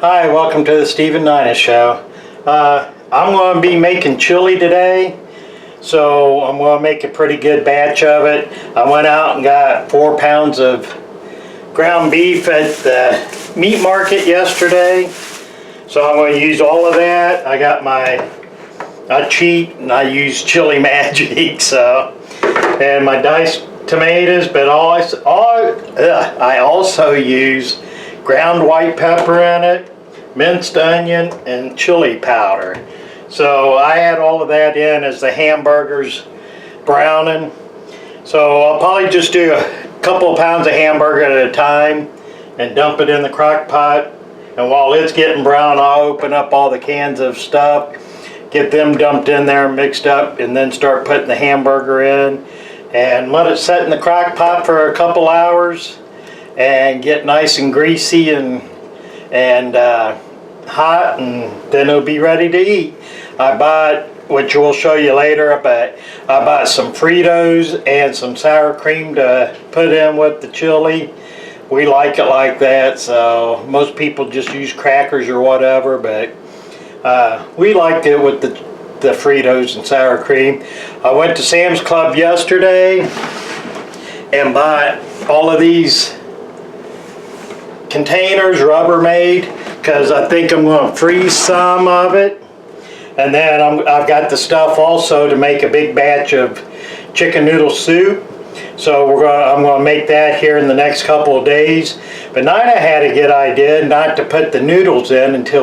Hi, welcome to the Stephen Nina Show. I'm going to be making chili today, so I'm going to make a pretty good batch of it. I went out and got 4 pounds of ground beef at the meat market yesterday, so I'm going to use all of that. I got I cheat and I use Chili Magic, and my diced tomatoes, but I also use ground white pepper in it, minced onion, and chili powder. So I add all of that in as the hamburger's browning. So I'll probably just do a couple of pounds of hamburger at a time and dump it in the crock pot. And while it's getting brown, I'll open up all the cans of stuff, get them dumped in there, mixed up, and then start putting the hamburger in and let it set in the crock pot for a couple hours and get nice and greasy and hot, and then it'll be ready to eat. I bought, which we'll show you later, but I bought some Fritos and some sour cream to put in with the chili. We like it like that, so most people just use crackers or whatever, but we liked it with the Fritos and sour cream. I went to Sam's Club yesterday and bought all of these containers, Rubbermaid, because I think I'm going to freeze some of it. And then I've got the stuff also to make a big batch of chicken noodle soup. So I'm going to make that here in the next couple of days. But Nina had a good idea not to put the noodles in until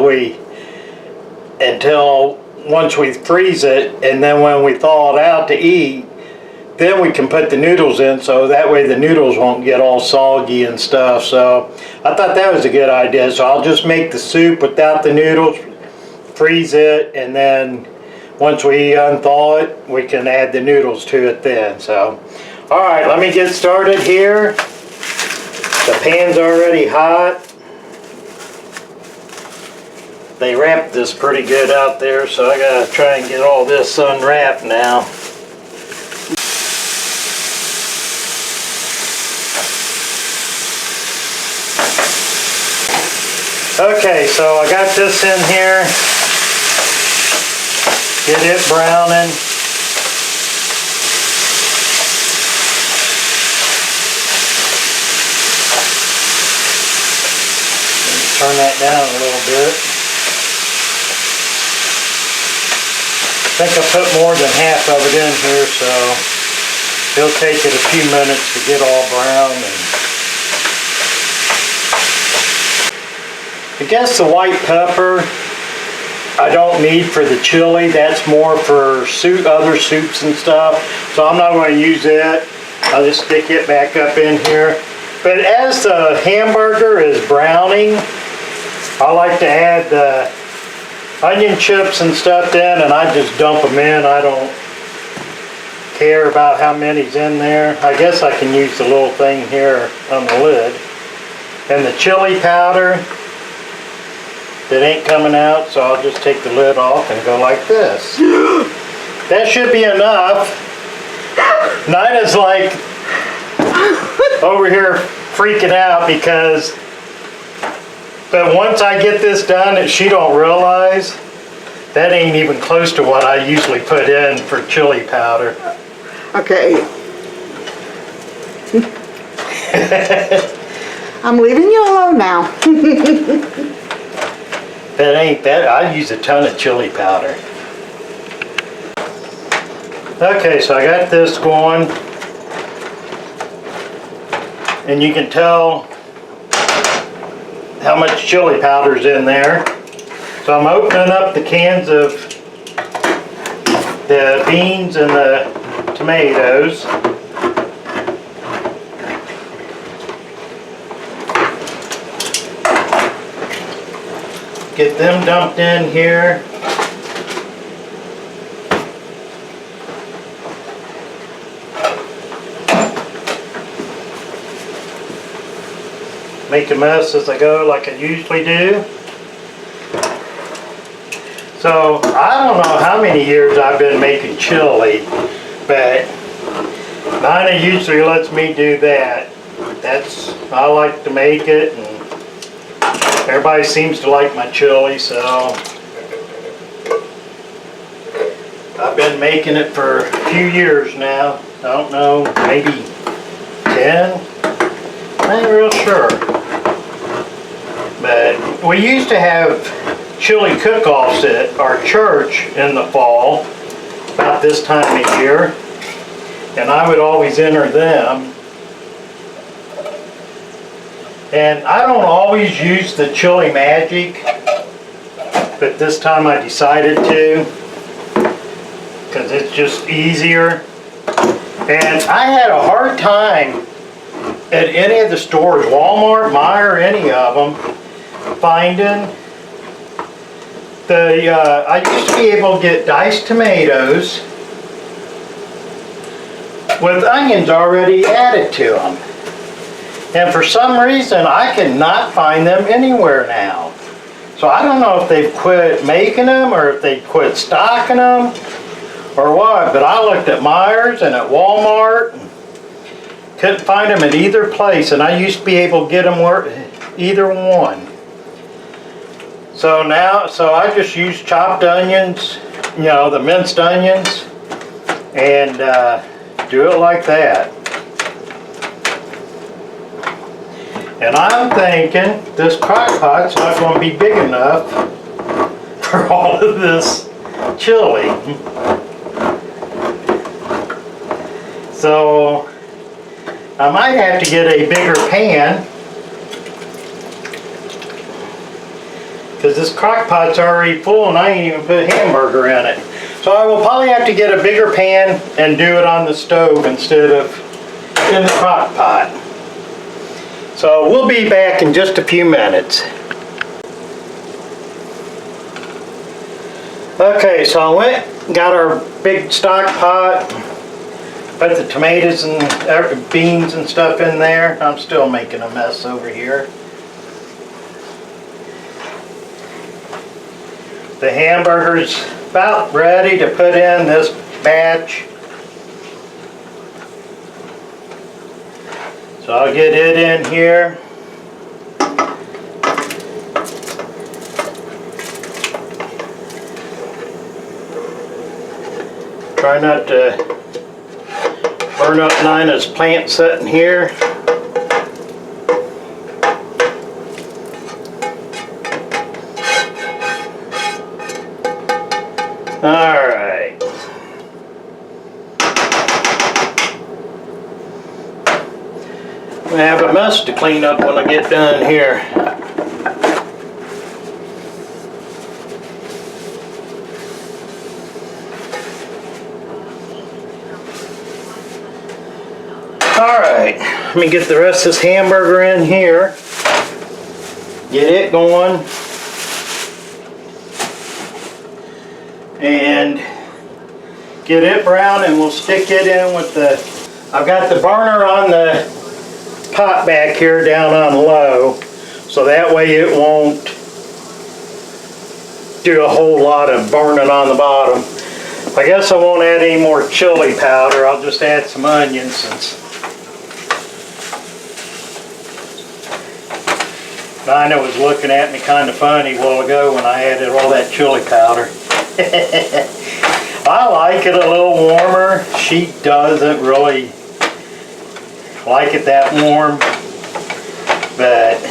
once we freeze it, and then when we thaw it out to eat, then we can put the noodles in, so that way the noodles won't get all soggy and stuff. So I thought that was a good idea. So I'll just make the soup without the noodles, freeze it, and then once we unthaw it, we can add the noodles to it then. So, all right, let me get started here. The pan's already hot. They wrapped this pretty good out there, so I gotta try and get all this unwrapped now. Okay, so I got this in here. Get it browning. Turn that down a little bit. I think I put more than half of it in here, so it'll take it a few minutes to get all brown. I guess the white pepper I don't need for the chili. That's more for other soups and stuff. So I'm not going to use it. I'll just stick it back up in here. But as the hamburger is browning, I like to add the onion chips and stuff in, and I just dump them in. I don't care about how many's in there. I guess I can use the little thing here on the lid. And the chili powder that ain't coming out, so I'll just take the lid off and go like this. That should be enough. Nina's like over here freaking out but once I get this done, she don't realize that ain't even close to what I usually put in for chili powder. Okay. I'm leaving you alone now. That ain't that. I use a ton of chili powder. Okay, so I got this going, and you can tell how much chili powder's in there. So I'm opening up the cans of the beans and the tomatoes. Get them dumped in here. Make a mess as I go like I usually do. So I don't know how many years I've been making chili, but Nina usually lets me do that. I like to make it, and Everybody seems to like my chili, so I've been making it for a few years now. I don't know, maybe 10? I ain't real sure. But we used to have chili cook-offs at our church in the fall, about this time of year, and I would always enter them. And I don't always use the Chili Magic, but this time I decided to, because it's just easier. And I had a hard time at any of the stores, Walmart, Meijer, any of them, finding the, I used to be able to get diced tomatoes with onions already added to them. And for some reason, I cannot find them anywhere now. So I don't know if they've quit making them or if they quit stocking them or what, but I looked at Meijer's and at Walmart, and couldn't find them at either place, and I used to be able to get them either one. So now, I just use chopped onions, you know, the minced onions, and do it like that. And I'm thinking this crock pot's not going to be big enough for all of this chili. So I might have to get a bigger pan, because this crock pot's already full and I ain't even put a hamburger in it. So I will probably have to get a bigger pan and do it on the stove instead of in the crock pot. So we'll be back in just a few minutes. Okay, so I went, got our big stock pot, put the tomatoes and beans and stuff in there. I'm still making a mess over here. The hamburger's about ready to put in this batch. So I'll get it in here. Try not to burn up Nina's plant sitting here. All right. I have a mess to clean up when I get done here. Alright, let me get the rest of this hamburger in here. Get it going. And get it brown, and we'll stick it in with the, I've got the burner on the pot back here down on low, so that way it won't do a whole lot of burning on the bottom. I guess I won't add any more chili powder. I'll just add some onions, since Nina was looking at me kind of funny a while ago when I added all that chili powder. I like it a little warmer. She doesn't really like it that warm, but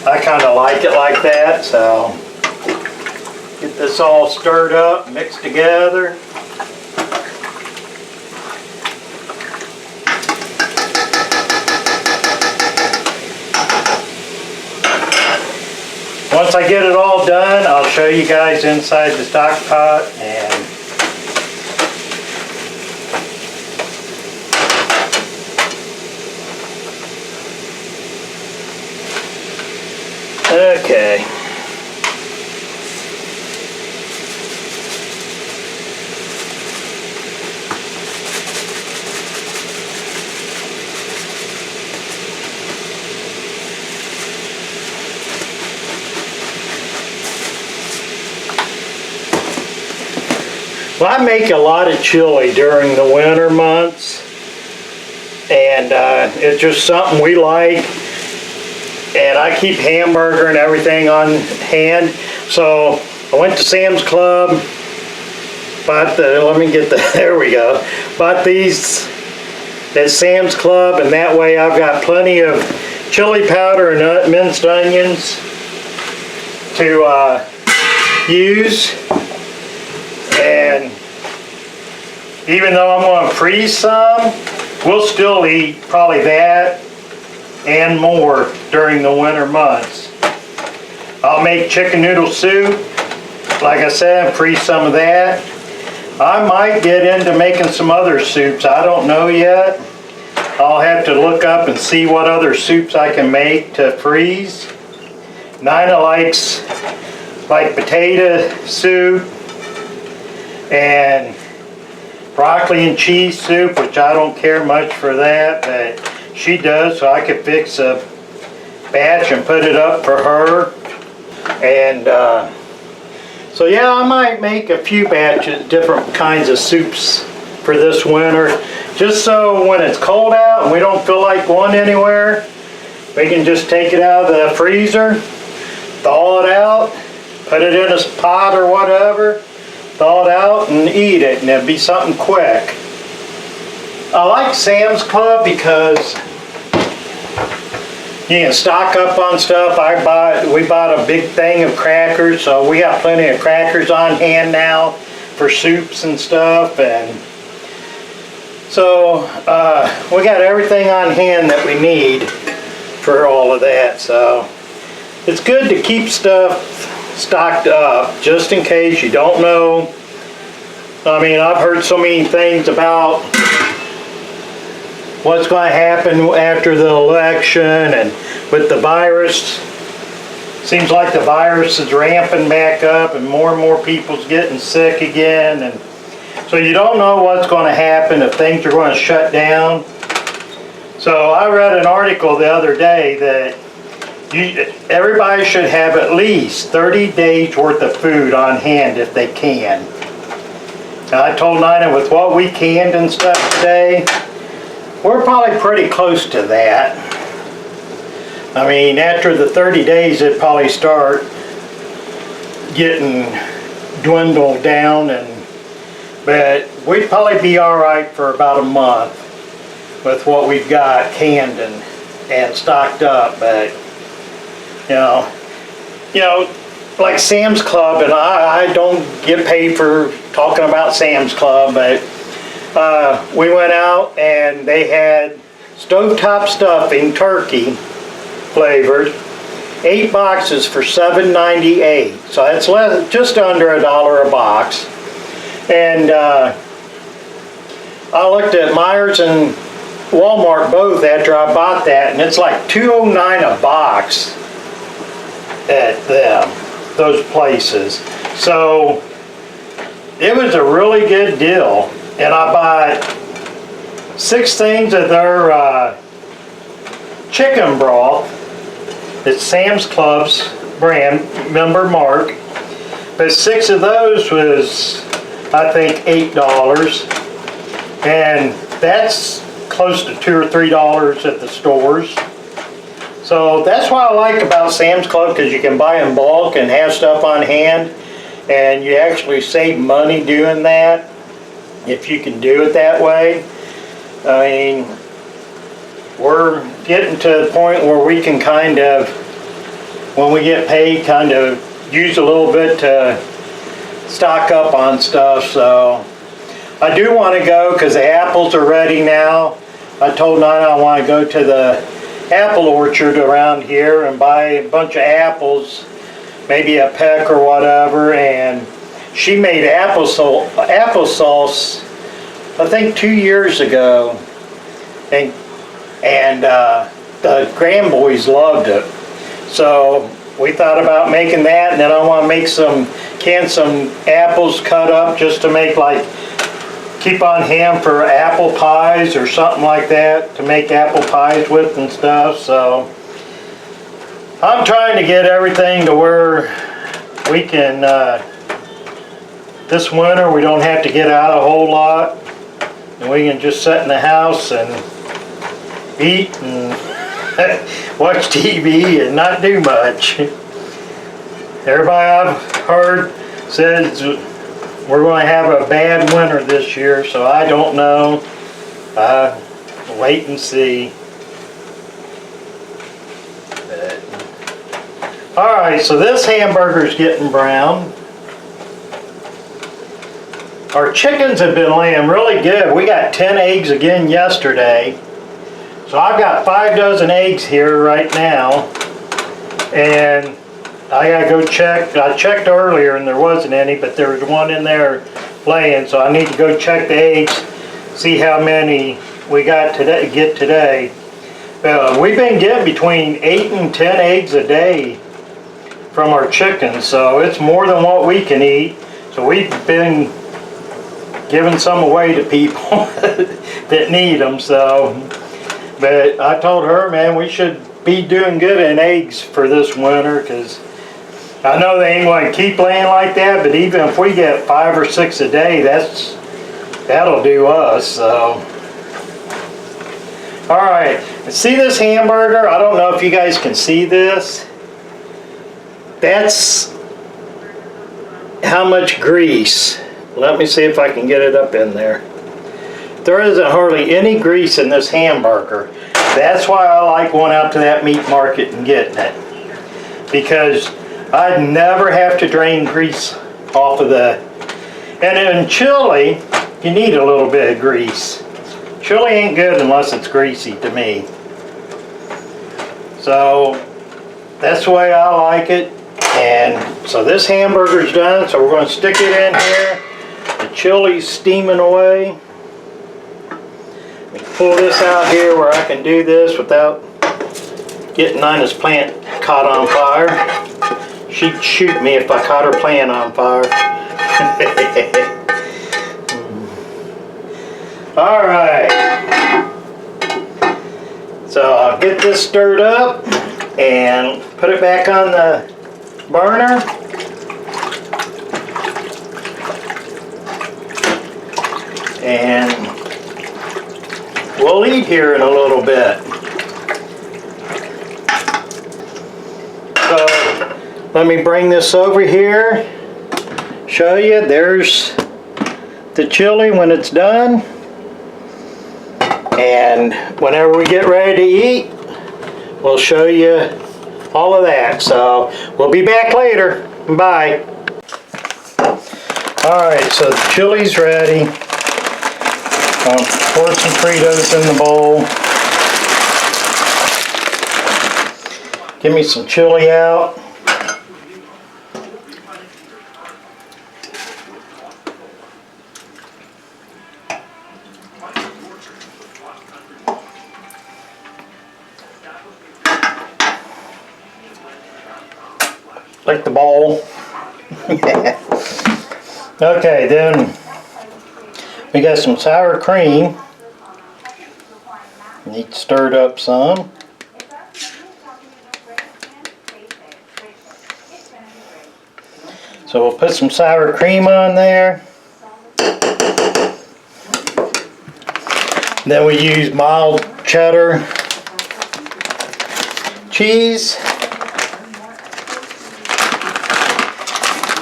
I kind of like it like that. So get this all stirred up, mixed together. Once I get it all done, I'll show you guys inside the stock pot. And okay. Well, I make a lot of chili during the winter months, and it's just something we like. and I keep hamburger and everything on hand. So I went to Sam's Club, bought there we go. Bought these at Sam's Club, and that way I've got plenty of chili powder and minced onions to use. And even though I'm going to freeze some, we'll still eat probably that and more during the winter months. I'll make chicken noodle soup, like I said, freeze some of that. I might get into making some other soups, I don't know yet. I'll have to look up and see what other soups I can make to freeze. Nina likes like potato soup and broccoli and cheese soup, which I don't care much for that, but she does, so I could fix a batch and put it up for her. And so yeah, I might make a few batches, different kinds of soups for this winter, just so when it's cold out and we don't feel like going anywhere, we can just take it out of the freezer, thaw it out, put it in a pot or whatever, thaw it out and eat it, and it'd be something quick. I like Sam's Club because you can stock up on stuff. We bought a big thing of crackers, so we got plenty of crackers on hand now for soups and stuff, and so we got everything on hand that we need for all of that. So it's good to keep stuff stocked up just in case you don't know. I mean, I've heard so many things about what's going to happen after the election and with the virus. Seems like the virus is ramping back up and more people's getting sick again, and so you don't know what's going to happen, if things are going to shut down. So I read an article the other day that everybody should have at least 30 days worth of food on hand if they can. And I told Nina, with what we canned and stuff today, we're probably pretty close to that. I mean, after the 30 days, it'd probably start getting dwindled down, but we'd probably be all right for about a month with what we've got canned and stocked up. But you know, like Sam's Club, and I don't get paid for talking about Sam's Club, but we went out and they had stovetop stuffing, turkey flavored, 8 boxes for $7.98. So that's just under $1 a box. And I looked at Myers and Walmart both after I bought that, and it's like $2.09 a box at those places. So it was a really good deal. And I bought 6 things of their chicken broth. It's Sam's Club's brand, member Mark. But 6 of those was, I think, $8. And that's close to $2 or $3 at the stores. So that's what I like about Sam's Club, because you can buy in bulk and have stuff on hand. And you actually save money doing that, if you can do it that way. I mean, we're getting to the point where we can kind of, when we get paid, kind of use a little bit to stock up on stuff. So I do want to go, because the apples are ready now. I told Nina I want to go to the apple orchard around here and buy a bunch of apples, maybe a peck or whatever. And she made applesauce, I think 2 years ago, and the grandboys loved it. So we thought about making that, and then I want to make some apples cut up just to make, like, keep on hand for apple pies or something like that, to make apple pies with and stuff. So I'm trying to get everything to where we can, this winter we don't have to get out a whole lot, and we can just sit in the house and eat and watch TV and not do much. Everybody I've heard says we're going to have a bad winter this year, so I don't know. Wait and see. Alright, so this hamburger's getting brown. Our chickens have been laying really good. We got 10 eggs again yesterday. So I've got 5 dozen eggs here right now. And I gotta go check. I checked earlier and there wasn't any, but there was one in there laying. So I need to go check the eggs, see how many we got today. We've been getting between 8 and 10 eggs a day from our chickens, so it's more than what we can eat. So we've been giving some away to people that need them. So, but I told her, man, we should be doing good in eggs for this winter, because I know they ain't going to keep laying like that, but even if we get 5 or 6 a day, that'll do us. So, all right, see this hamburger? I don't know if you guys can see this. That's how much grease. Let me see if I can get it up in there. There isn't hardly any grease in this hamburger. That's why I like going out to that meat market and getting it, because I'd never have to drain grease off of the. And in chili, you need a little bit of grease. Chili ain't good unless it's greasy to me. So that's the way I like it. And so this hamburger's done, so we're going to stick it in here. The chili's steaming away. Let me pull this out here where I can do this without getting Nina's plant caught on fire. She'd shoot me if I caught her plant on fire. Alright. So I'll get this stirred up and put it back on the burner. And we'll eat here in a little bit. So let me bring this over here, show you. There's the chili when it's done. And whenever we get ready to eat, we'll show you all of that. So we'll be back later. Bye. Alright, so the chili's ready. I'll pour some Fritos in the bowl. Give me some chili out. Like the bowl. Okay, then we got some sour cream. Need stirred up some. So we'll put some sour cream on there. Then we use mild cheddar cheese.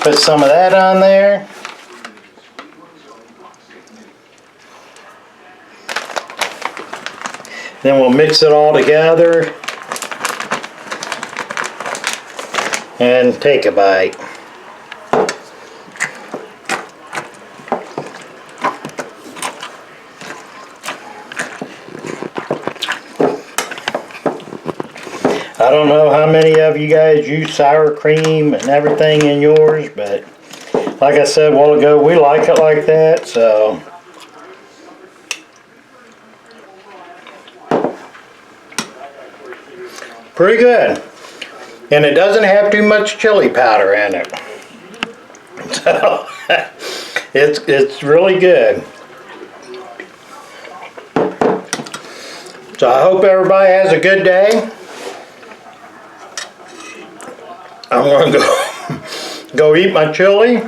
Put some of that on there. Then we'll mix it all together and take a bite. I don't know how many of you guys use sour cream and everything in yours, but like I said a while ago, we like it like that, so. Pretty good. And it doesn't have too much chili powder in it. So, it's really good. So I hope everybody has a good day. I'm going to go eat my chili,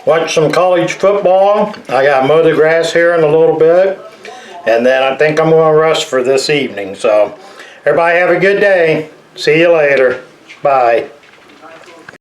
watch some college football. I got to mow the grass here in a little bit, and then I think I'm gonna rush for this evening. So everybody have a good day. See you later. Bye.